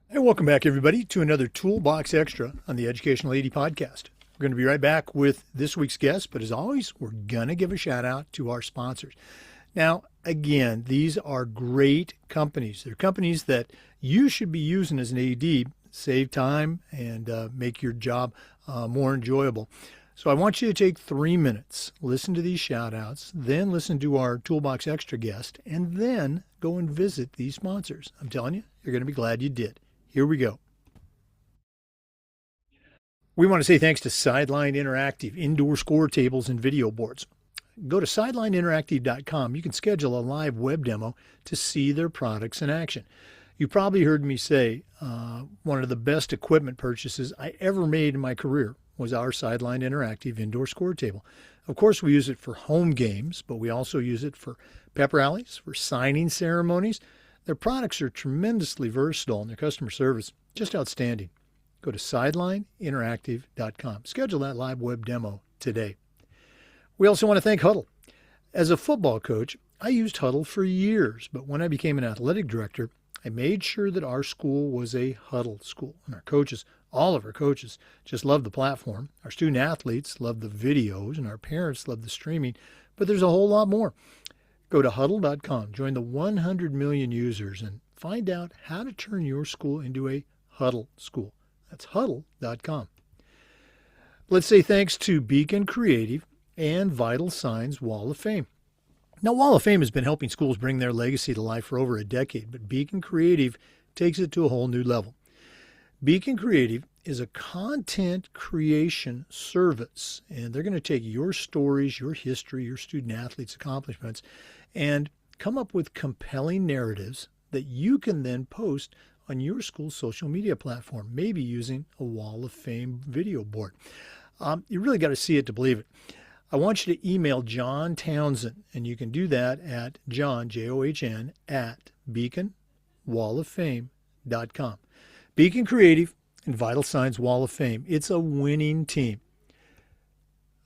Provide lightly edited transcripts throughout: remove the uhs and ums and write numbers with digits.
Hey, welcome back, everybody, to another Toolbox Extra on the Educational 80 podcast. We're going to be right back with this week's guest, but as always, we're going to give a shout out to our sponsors. Now, again, these are great companies. They're companies that you should be using as an AD, save time and make your job more enjoyable. So I want you to take 3 minutes, listen to these shout outs, then listen to our Toolbox Extra guest, and then go and visit these sponsors. I'm telling you, you're going to be glad you did. Here we go. We want to say thanks to Sideline Interactive, indoor score tables and video boards. Go to sidelineinteractive.com. You can schedule a live web demo to see their products in action. You probably heard me say one of the best equipment purchases I ever made in my career was our Sideline Interactive indoor score table. Of course, we use it for home games, but we also use it for pep rallies, for signing ceremonies. Their products are tremendously versatile and their customer service just outstanding. Go to sidelineinteractive.com. Schedule that live web demo today. We also want to thank Huddle. As a football coach, I used Huddle for years, but when I became an athletic director, I made sure that our school was a Huddle school. And our coaches, all of our coaches, just love the platform. Our student athletes love the videos, and our parents love the streaming, but there's a whole lot more. Go to huddle.com, join the 100 million users, and find out how to turn your school into a Huddle school. That's huddle.com. Let's say thanks to Beacon Creative and Vital Signs Wall of Fame. Now, Wall of Fame has been helping schools bring their legacy to life for over a decade, but Beacon Creative takes it to a whole new level. Beacon Creative is a content creation service, and they're going to take your stories, your history, your student athletes' accomplishments, and come up with compelling narratives that you can then post on your school's social media platform, maybe using a Wall of Fame video board. You really got to see it to believe it. I want you to email John Townsend, and you can do that at John, John, at beaconwalloffame.com. Beacon Creative and Vital Signs Wall of Fame. It's a winning team.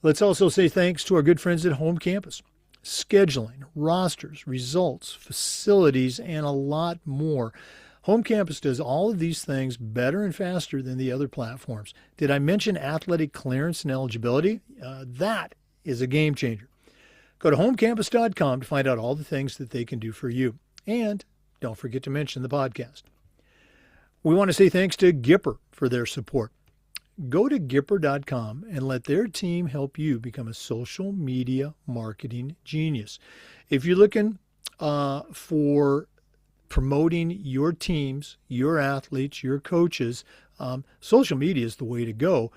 Let's also say thanks to our good friends at Home Campus. Scheduling, rosters, results, facilities, and a lot more. Home Campus does all of these things better and faster than the other platforms. Did I mention athletic clearance and eligibility? That is a game changer. Go to homecampus.com to find out all the things that they can do for you. And don't forget to mention the podcast. We want to say thanks to Gipper for their support. Go to Gipper.com and let their team help you become a social media marketing genius. If you're looking for promoting your teams, your athletes, your coaches, social media is the way to go.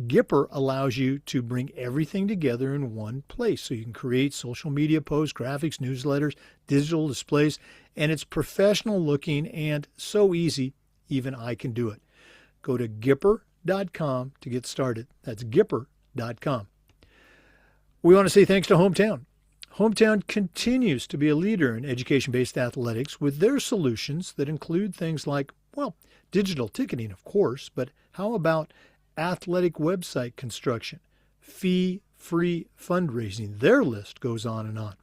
Gipper allows you to bring everything together in one place. So you can create social media posts, graphics, newsletters, digital displays, and it's professional looking and so easy, even I can do it. Go to Gipper.com to get started. That's Gipper.com. We want to say thanks to Hometown. Hometown continues to be a leader in education-based athletics with their solutions that include things like, well, digital ticketing, of course, but how about athletic website construction, fee-free fundraising? Their list goes on and on.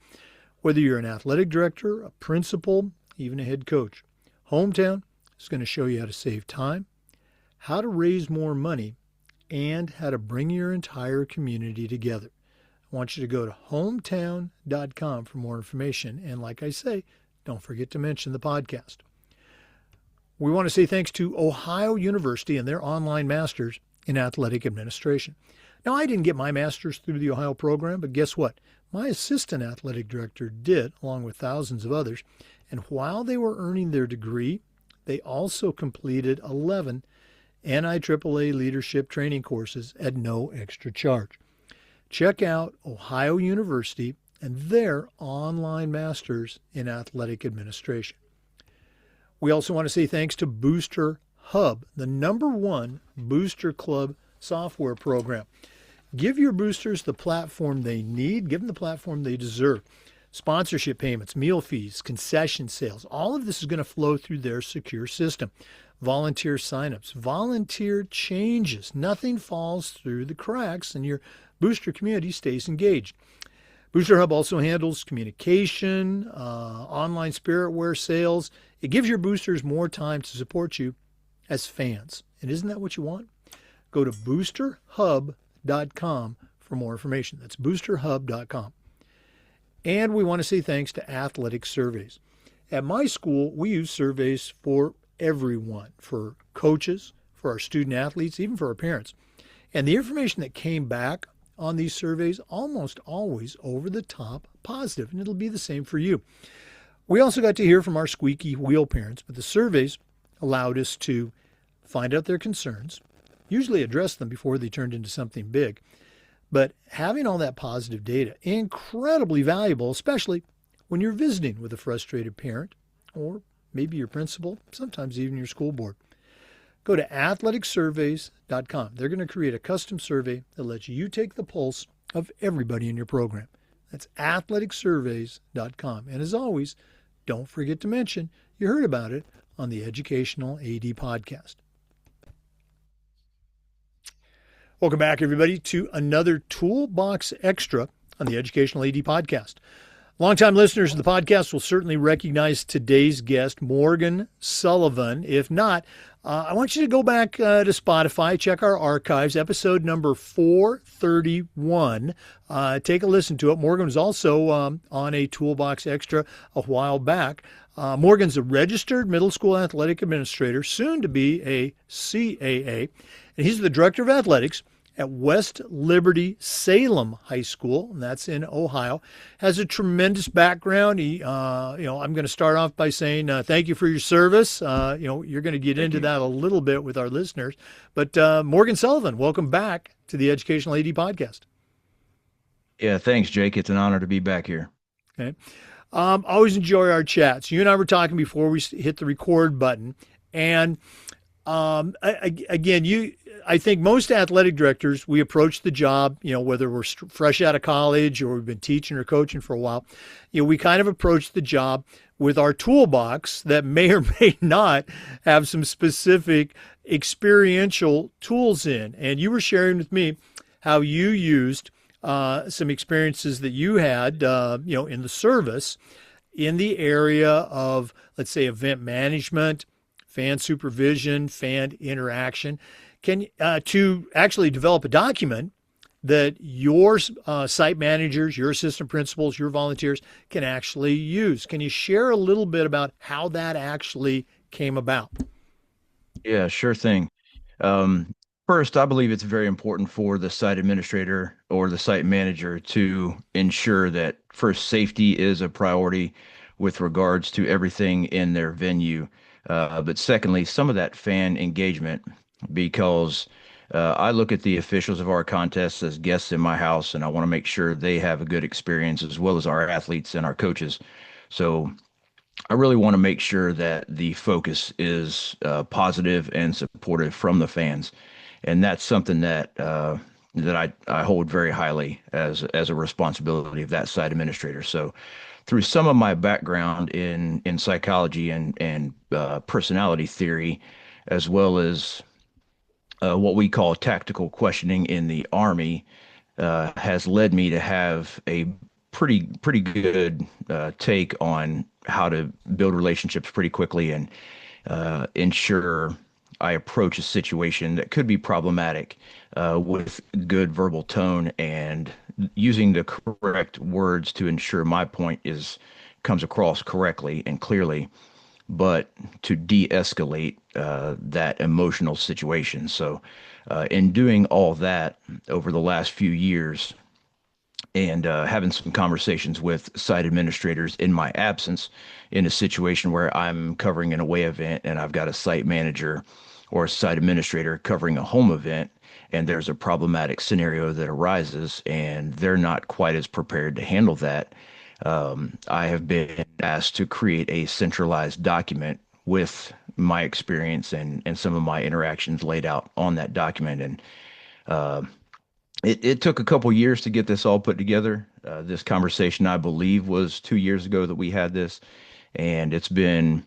Whether you're an athletic director, a principal, even a head coach, Hometown is going to show you how to save time, how to raise more money, and how to bring your entire community together. I want you to go to hometown.com for more information. And like I say, don't forget to mention the podcast. We want to say thanks to Ohio University and their online masters in athletic administration. Now, I didn't get my master's through the Ohio program, but guess what? My assistant athletic director did, along with thousands of others. And while they were earning their degree, they also completed 11 NIAAA leadership training courses at no extra charge. Check out Ohio University and their online masters in athletic administration. We also want to say thanks to Booster Hub, the #1 booster club software program. Give your boosters the platform they need. Give them the platform they deserve. Sponsorship payments, meal fees, concession sales, all of this is going to flow through their secure system. Volunteer signups, volunteer changes. Nothing falls through the cracks and your booster community stays engaged. Booster Hub also handles communication, online spiritware sales. It gives your boosters more time to support you as fans. And isn't that what you want? Go to boosterhub.com for more information. That's boosterhub.com. And we want to say thanks to Athletic Surveys. At my school, we use surveys for everyone, for coaches, for our student athletes, even for our parents. And the information that came back on these surveys almost always over the top positive, and it'll be the same for you. We also got to hear from our squeaky wheel parents, but the surveys allowed us to find out their concerns, usually address them before they turned into something big. But having all that positive data, incredibly valuable, especially when you're visiting with a frustrated parent or maybe your principal, sometimes even your school board. Go to athleticsurveys.com. They're going to create a custom survey that lets you take the pulse of everybody in your program. That's athleticsurveys.com. And as always, don't forget to mention you heard about it on the Educational AD Podcast. Welcome back, everybody, to another Toolbox Extra on the Educational AD Podcast. Longtime listeners of the podcast will certainly recognize today's guest, Morgan Sullivan. If not, I want you to go back to Spotify, check our archives, episode number 431. Take a listen to it. Morgan was also on a Toolbox Extra a while back. Morgan's a registered middle school athletic administrator, soon to be a CAA, and he's the director of athletics at West Liberty Salem High School, and that's in Ohio. Has a tremendous background. I'm going to start off by saying thank you for your service. You're going to get into that a little bit with our listeners. But Morgan Sullivan, welcome back to the Educational AD Podcast. Yeah, thanks, Jake. It's an honor to be back here. Okay. Always enjoy our chats. You and I were talking before we hit the record button, and I think most athletic directors, we approach the job, whether we're fresh out of college or we've been teaching or coaching for a while, we kind of approach the job with our toolbox that may or may not have some specific experiential tools in. And you were sharing with me how you used some experiences that you had, in the service in the area of, let's say, event management, fan supervision, fan interaction, to actually develop a document that your site managers, your assistant principals, your volunteers can actually use. Can you share a little bit about how that actually came about? Yeah, sure thing. First, I believe it's very important for the site administrator or the site manager to ensure that first safety is a priority with regards to everything in their venue. But secondly, some of that fan engagement, because I look at the officials of our contests as guests in my house, and I want to make sure they have a good experience as well as our athletes and our coaches. So I really want to make sure that the focus is positive and supportive from the fans, and that's something that I hold very highly as a responsibility of that site administrator. So through some of my background in psychology and personality theory, as well as what we call tactical questioning in the Army, has led me to have a pretty good take on how to build relationships pretty quickly and ensure I approach a situation that could be problematic with good verbal tone and using the correct words to ensure my point comes across correctly and clearly, but to de-escalate that emotional situation. So in doing all that over the last few years and having some conversations with site administrators in my absence in a situation where I'm covering an away event and I've got a site manager or a site administrator covering a home event, and there's a problematic scenario that arises and they're not quite as prepared to handle that, I have been asked to create a centralized document with my experience and some of my interactions laid out on that document. And it took a couple years to get this all put together. This conversation, I believe, was 2 years ago that we had this, and it's been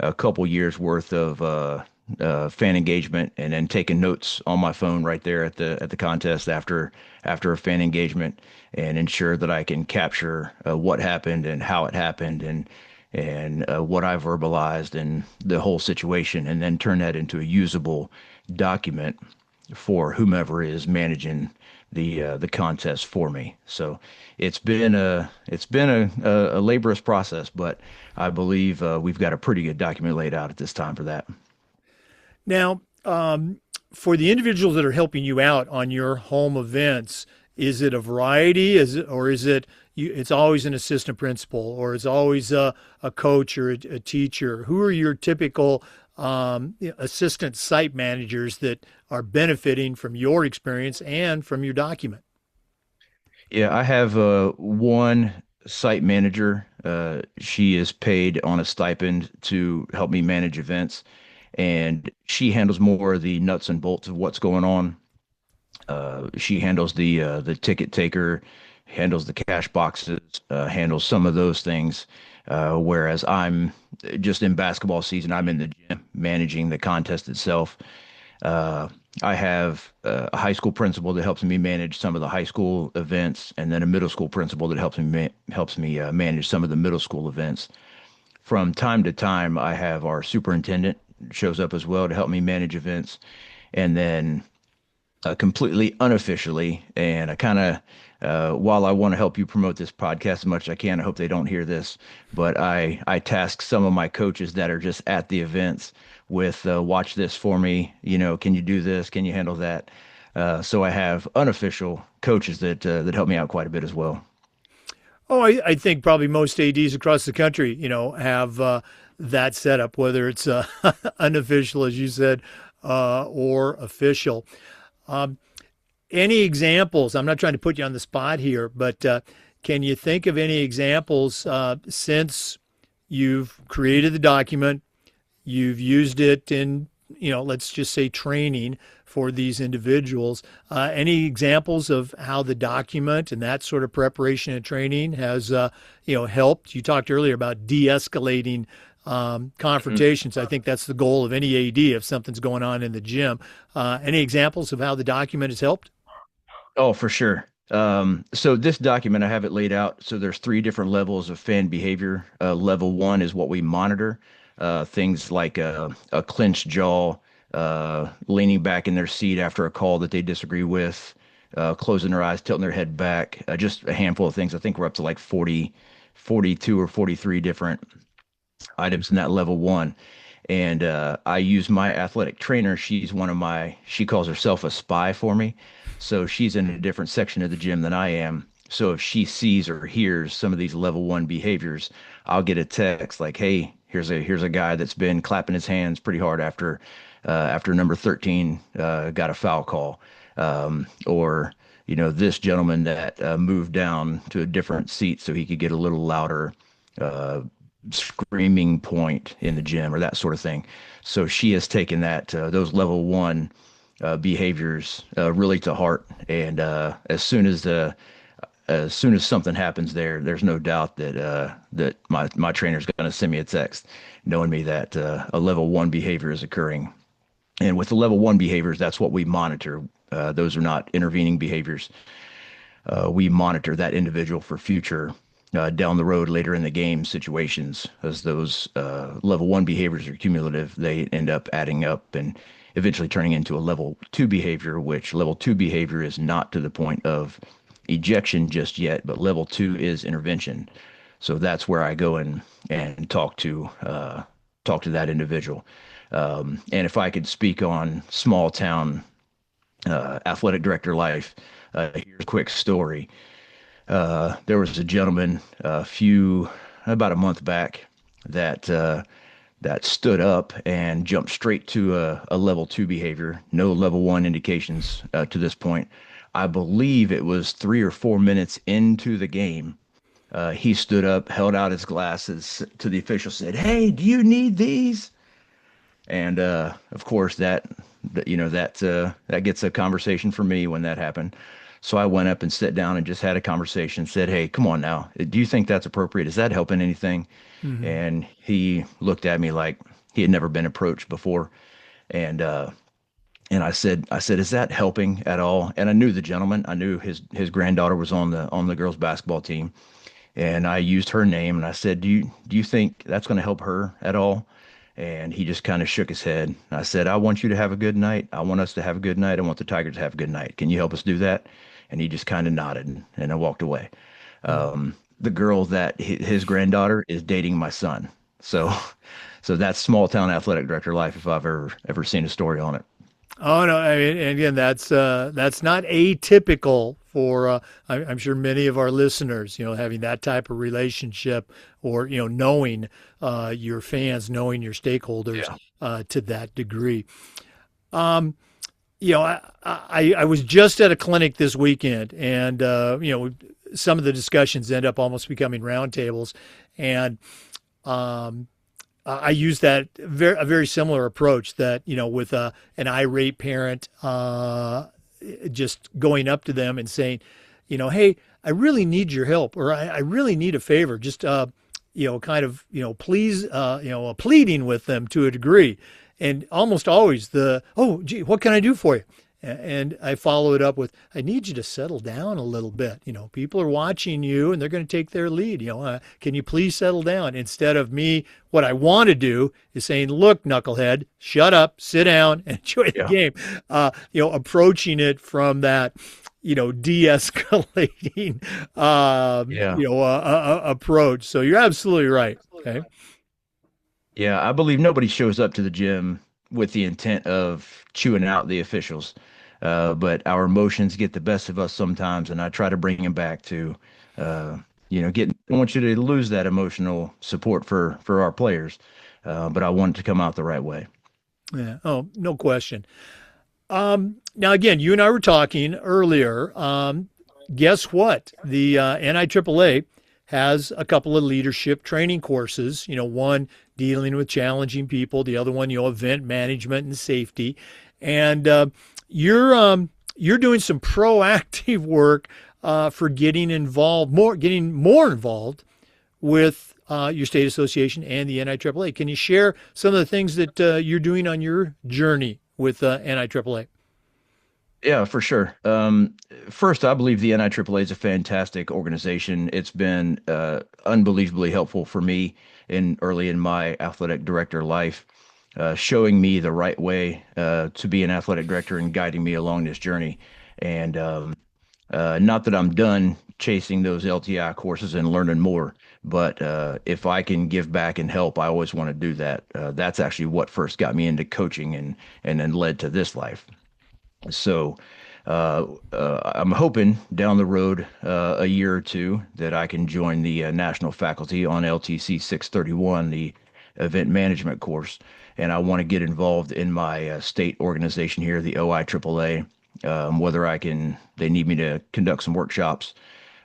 a couple years worth of fan engagement, and then taking notes on my phone right there at the contest after a fan engagement, and ensure that I can capture what happened and how it happened and what I verbalized and the whole situation, and then turn that into a usable document for whomever is managing the contest for me. So it's been a laborious process, but I believe we've got a pretty good document laid out at this time for that. Now, for the individuals that are helping you out on your home events, is it a variety? Or is it it's always an assistant principal, or it's always a coach or a teacher? Who are your typical assistant site managers that are benefiting from your experience and from your document? Yeah, I have one site manager. She is paid on a stipend to help me manage events, and she handles more of the nuts and bolts of what's going on. She handles the ticket taker, handles the cash boxes, handles some of those things. Whereas I'm just in basketball season, I'm in the gym managing the contest itself. Uh, I have a high school principal that helps me manage some of the high school events, and then a middle school principal that helps me manage some of the middle school events. From time to time, I have our superintendent shows up as well to help me manage events, and then completely unofficially, and I kind of, while I want to help you promote this podcast as much as I can, I hope they don't hear this, but I task some of my coaches that are just at the events with watch this for me. Can you do this? Can you handle that? So I have unofficial coaches that help me out quite a bit as well. Oh, I think probably most ADs across the country, have that setup, whether it's unofficial, as you said, or official. Um, any examples? I'm not trying to put you on the spot here, but can you think of any examples since you've created the document, you've used it in, let's just say training for these individuals? Any examples of how the document and that sort of preparation and training has, helped? You talked earlier about de-escalating confrontations. I think that's the goal of any AD if something's going on in the gym. Any examples of how the document has helped? Oh, for sure. So this document, I have it laid out. So there's three different levels of fan behavior. Level one is what we monitor. Things like a clenched jaw, leaning back in their seat after a call that they disagree with, closing their eyes, tilting their head back, just a handful of things. I think we're up to like 40, 42 or 43 different items in that level one. And I use my athletic trainer. She calls herself a spy for me. So she's in a different section of the gym than I am. So if she sees or hears some of these level one behaviors, I'll get a text like, "Hey, here's a guy that's been clapping his hands pretty hard after number 13 got a foul call, or this gentleman that moved down to a different seat so he could get a little louder uh, screaming point in the gym or that sort of thing." So she has taken those level one behaviors really to heart, and as soon as something happens there's no doubt that my trainer is going to send me a text, knowing me that a level one behavior is occurring. And with the level one behaviors, that's what we monitor. Those are not intervening behaviors. We monitor that individual for future down the road later in the game situations. As those level one behaviors are cumulative, they end up adding up and eventually turning into a level two behavior, which level two behavior is not to the point of ejection just yet, but level two is intervention. So that's where I go in and talk to that individual. And if I could speak on small town athletic director life, here's a quick story. There was a gentleman about a month back that stood up and jumped straight to a level two behavior. No level one indications to this point. I believe it was 3 or 4 minutes into the game. He stood up, held out his glasses to the official, said, "Hey, do you need these?" And of course, that gets a conversation for me when that happened. So I went up and sat down and just had a conversation. Said, "Hey, come on now. Do you think that's appropriate? Is that helping anything?" Hmm. And he looked at me like he had never been approached before. And I said, is that helping at all? And I knew the gentleman. I knew his granddaughter was on the girls basketball team, and I used her name and I said, do you think that's going to help her at all? And he just kind of shook his head. I said, I want you to have a good night. I want us to have a good night. I want the Tigers to have a good night. Can you help us do that? And he just kind of nodded, and I walked away. The girl that his granddaughter is dating my son. So, so that's small town athletic director life if I've ever seen a story on it. Oh no! I mean, and again, that's not atypical for I'm sure many of our listeners, having that type of relationship, or knowing your fans, knowing your stakeholders Yeah. to that degree. Um, I was just at a clinic this weekend, and some of the discussions end up almost becoming roundtables, and um, I use a very similar approach that, with an irate parent, just going up to them and saying, hey, I really need your help, or I really need a favor. Just, kind of, please, pleading with them to a degree. And almost always oh, gee, what can I do for you? And I follow it up with, I need you to settle down a little bit. People are watching you and they're going to take their lead. Can you please settle down? Instead of me, what I want to do is saying, look, knucklehead, shut up, sit down, and enjoy the Yeah. game. Approaching it from that, de-escalating, Yeah. approach. So you're absolutely right. Okay. Yeah, I believe nobody shows up to the gym with the intent of chewing out the officials. But our emotions get the best of us sometimes, and I try to bring them back to, I don't want you to lose that emotional support for our players, but I want it to come out the right way. Yeah. Oh, no question. Now, again, you and I were talking earlier. Guess what? The NIAAA has a couple of leadership training courses. One dealing with challenging people, the other one, event management and safety. And you're doing some proactive work for getting more involved with your state association and the NIAAA. Can you share some of the things that you're doing on your journey with NIAAA? Yeah, for sure. First, I believe the NIAAA is a fantastic organization. It's been unbelievably helpful for me early in my athletic director life, showing me the right way to be an athletic director and guiding me along this journey. And not that I'm done chasing those LTI courses and learning more, but if I can give back and help, I always want to do that. That's actually what first got me into coaching and then led to this life. So I'm hoping down the road a year or two that I can join the national faculty on LTC 631, the event management course. And I want to get involved in my state organization here, the OIAAA, whether they need me to conduct some workshops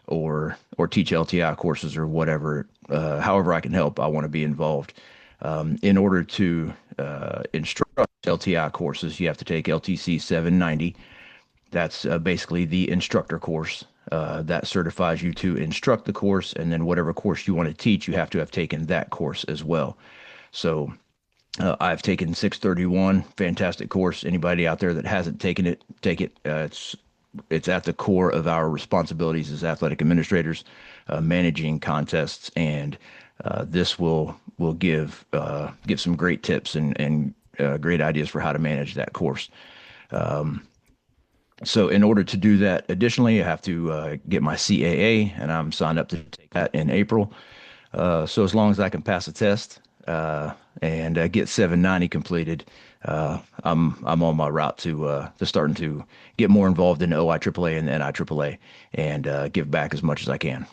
or teach LTI courses or whatever. However I can help, I want to be involved. In order to instruct LTI courses, you have to take LTC 790. That's basically the instructor course that certifies you to instruct the course, and then whatever course you want to teach, you have to have taken that course as well. So I've taken 631, fantastic course. Anybody out there that hasn't taken it, take it. It's at the core of our responsibilities as athletic administrators, managing contests, and this will give some great tips and great ideas for how to manage that course. So in order to do that, additionally, I have to get my CAA, and I'm signed up to take that in April. So as long as I can pass a test and get 790 completed, I'm on my route to starting to get more involved in the OIAAA and the NIAAA and give back as much as I can.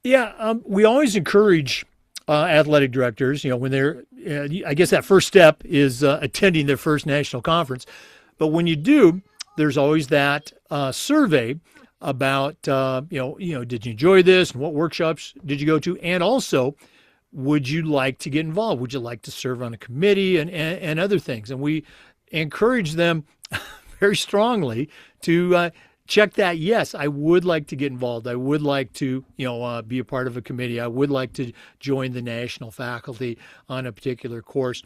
Yeah, we always encourage athletic directors, when they're, I guess that first step is attending their first national conference. But when you do, there's always that survey about, did you enjoy this and what workshops did you go to? And also, would you like to get involved? Would you like to serve on a committee and other things? And we encourage them very strongly to check that. Yes, I would like to get involved. I would like to, be a part of a committee. I would like to join the national faculty on a particular course.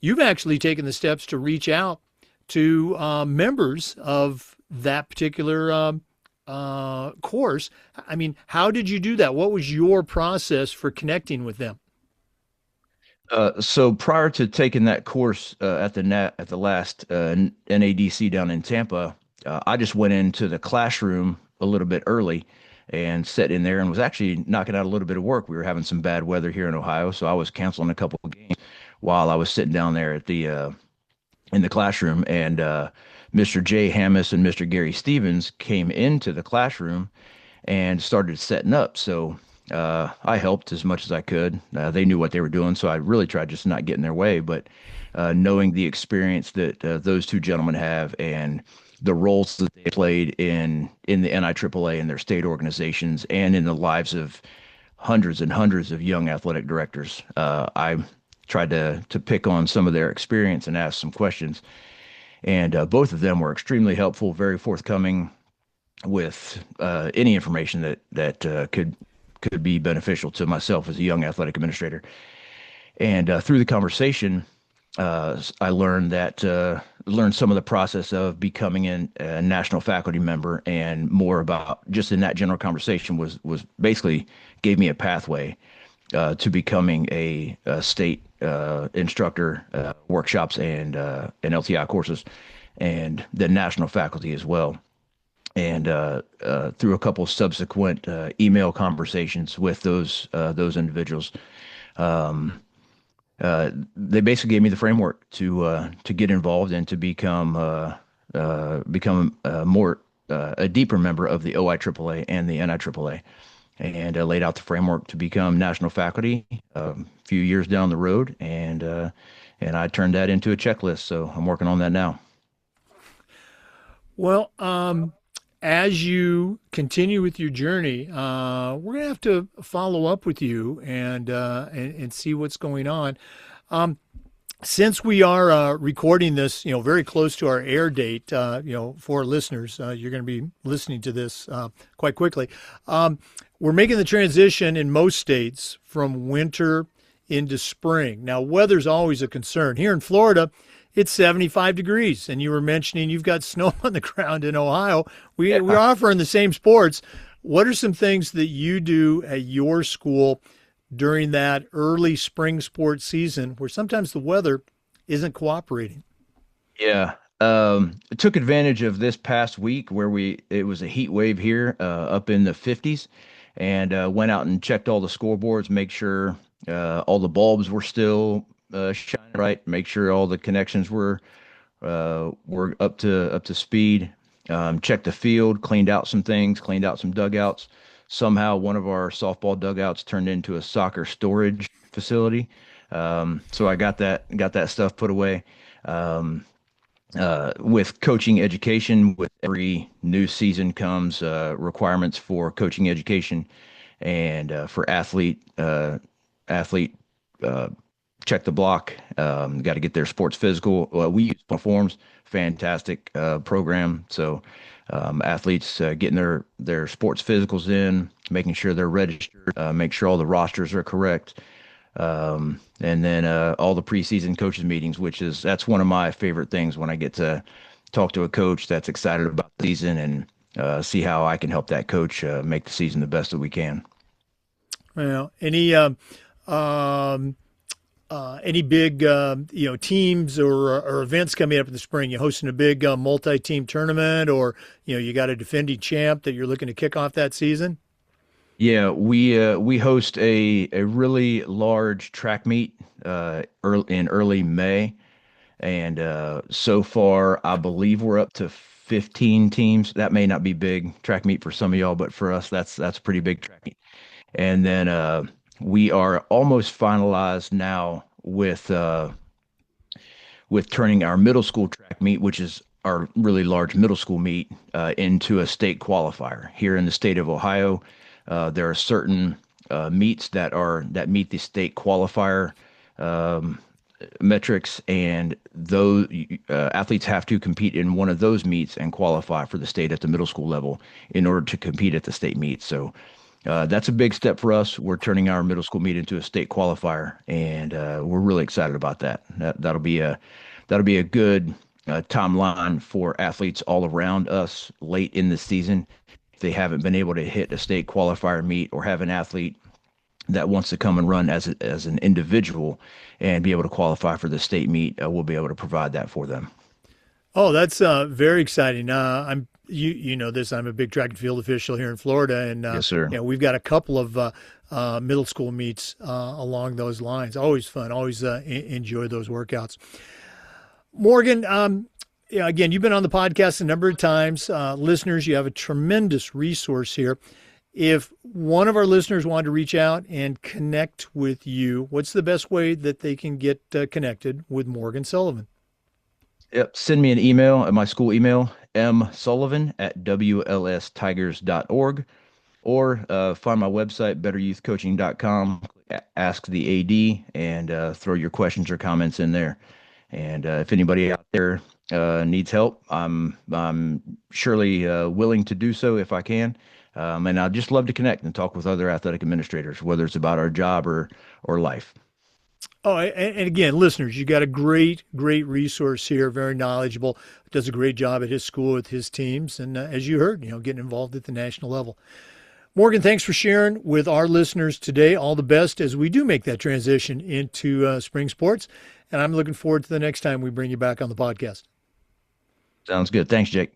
you've actually taken the steps to reach out to members of that particular course. I mean, how did you do that? What was your process for connecting with them? So prior to taking that course at the last NADC down in Tampa, I just went into the classroom a little bit early and sat in there and was actually knocking out a little bit of work. We were having some bad weather here in Ohio, so I was canceling a couple of games while I was sitting down there at the in the classroom, and Mr. Jay Hammis and Mr. Gary Stevens came into the classroom and started setting up. So I helped as much as I could. They knew what they were doing, so I really tried just to not get in their way. But knowing the experience that those two gentlemen have and the roles that they played in the NIAAA and their state organizations and in the lives of hundreds and hundreds of young athletic directors, I tried to pick on some of their experience and ask some questions. And both of them were extremely helpful, very forthcoming with any information that could be beneficial to myself as a young athletic administrator. And through the conversation, I learned some of the process of becoming a national faculty member, and more about just in that general conversation was basically gave me a pathway to becoming a state instructor, workshops and LTI courses, and the national faculty as well. And through a couple subsequent email conversations with those individuals, they basically gave me the framework to get involved and to become more a deeper member of the OIAAA and the NIAAA, and laid out the framework to become national faculty a few years down the road, and I turned that into a checklist. So I'm working on that now. Well, as you continue with your journey, we're gonna have to follow up with you and see what's going on. Um, since we are recording this, very close to our air date, for listeners, you're going to be listening to this quite quickly. We're making the transition in most states from winter into spring. Now, weather's always a concern. Here in Florida, it's 75 degrees, and you were mentioning you've got snow on the ground in Ohio. We're offering the same sports. What are some things that you do at your school during that early spring sports season where sometimes the weather isn't cooperating? Yeah. Took advantage of this past week where it was a heat wave here up in the 50s, and went out and checked all the scoreboards, make sure all the bulbs were still shining right, make sure all the connections were up to speed. Checked the field, cleaned out some things, cleaned out some dugouts. Somehow, one of our softball dugouts turned into a soccer storage facility. So I got that stuff put away. With coaching education, with every new season comes requirements for coaching education, and for athlete check the block. Got to get their sports physical. We use forms, fantastic program. So athletes getting their sports physicals in, making sure they're registered, make sure all the rosters are correct. And then all the preseason coaches meetings, that's one of my favorite things when I get to talk to a coach that's excited about the season and see how I can help that coach make the season the best that we can. Well, any big teams or events coming up in the spring? You hosting a big multi-team tournament, or you got a defending champ that you're looking to kick off that season? Yeah, we host a really large track meet in early May, and so far I believe we're up to 15 teams. That may not be big track meet for some of y'all, but for us that's a pretty big track meet. And then we are almost finalized now with turning our middle school track meet, which is our really large middle school meet, into a state qualifier. Here in the state of Ohio, there are certain meets that meet the state qualifier metrics, and those athletes have to compete in one of those meets and qualify for the state at the middle school level in order to compete at the state meet. So That's a big step for us. We're turning our middle school meet into a state qualifier, and we're really excited about that. That'll be a good timeline for athletes all around us late in the season. If they haven't been able to hit a state qualifier meet or have an athlete that wants to come and run as an individual and be able to qualify for the state meet, we'll be able to provide that for them. Oh, that's very exciting. You know this. I'm a big track and field official here in Florida, and Yes, sir. we've got a couple of middle school meets along those lines. Always fun. Always enjoy those workouts. Morgan, yeah, again, you've been on the podcast a number of times. Listeners, you have a tremendous resource here. If one of our listeners wanted to reach out and connect with you, what's the best way that they can get connected with Morgan Sullivan? Yep. Send me an email at my school email, msullivan@wlstigers.org, or find my website, betteryouthcoaching.com, ask the AD, and throw your questions or comments in there. And if anybody out there needs help, I'm surely willing to do so if I can. And I'd just love to connect and talk with other athletic administrators, whether it's about our job or life. Oh, and again, listeners, you got a great, great resource here. Very knowledgeable. Does a great job at his school with his teams, and as you heard, getting involved at the national level. Morgan, thanks for sharing with our listeners today. All the best as we do make that transition into spring sports, and I'm looking forward to the next time we bring you back on the podcast. Sounds good. Thanks, Jake.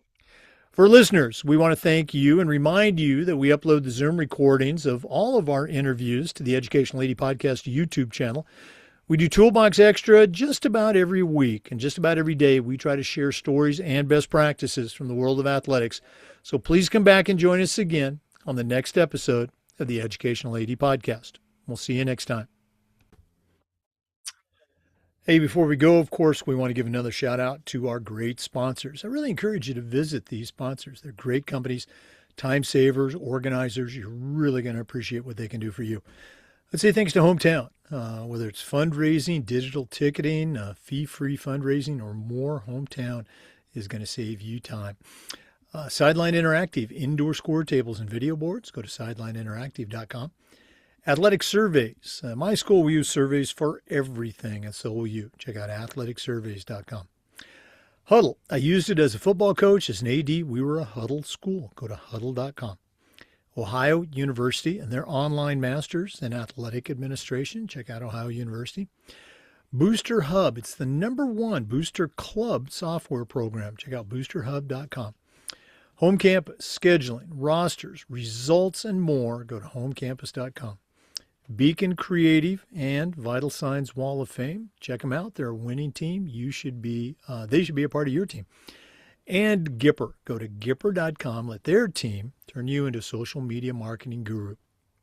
For listeners, we want to thank you and remind you that we upload the Zoom recordings of all of our interviews to the Educational Lady Podcast YouTube channel. We do TOOLBOX Extra just about every week, and just about every day we try to share stories and best practices from the world of athletics. So please come back and join us again on the next episode of the Educational Lady Podcast. We'll see you next time. Hey, before we go, of course, we want to give another shout out to our great sponsors. I really encourage you to visit these sponsors. They're great companies, time savers, organizers. You're really going to appreciate what they can do for you. Let's say thanks to Hometown, whether it's fundraising, digital ticketing, fee-free fundraising, or more. Hometown is going to save you time. Sideline Interactive, indoor score tables and video boards. Go to sidelineinteractive.com. Athletic surveys. My school, we use surveys for everything, and so will you. Check out athleticsurveys.com. Huddle. I used it as a football coach. As an AD, we were a Huddle school. Go to huddle.com. Ohio University and their online masters in athletic administration. Check out Ohio University. Booster Hub. It's the #1 Booster Club software program. Check out boosterhub.com. Home campus, scheduling, rosters, results, and more. Go to homecampus.com. Beacon Creative and Vital Signs Wall of Fame. Check them out. They're a winning team. They should be a part of your team. And Gipper. Go to Gipper.com. Let their team turn you into a social media marketing guru.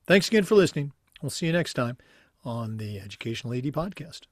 Thanks again for listening. We'll see you next time on the Educational AD Podcast.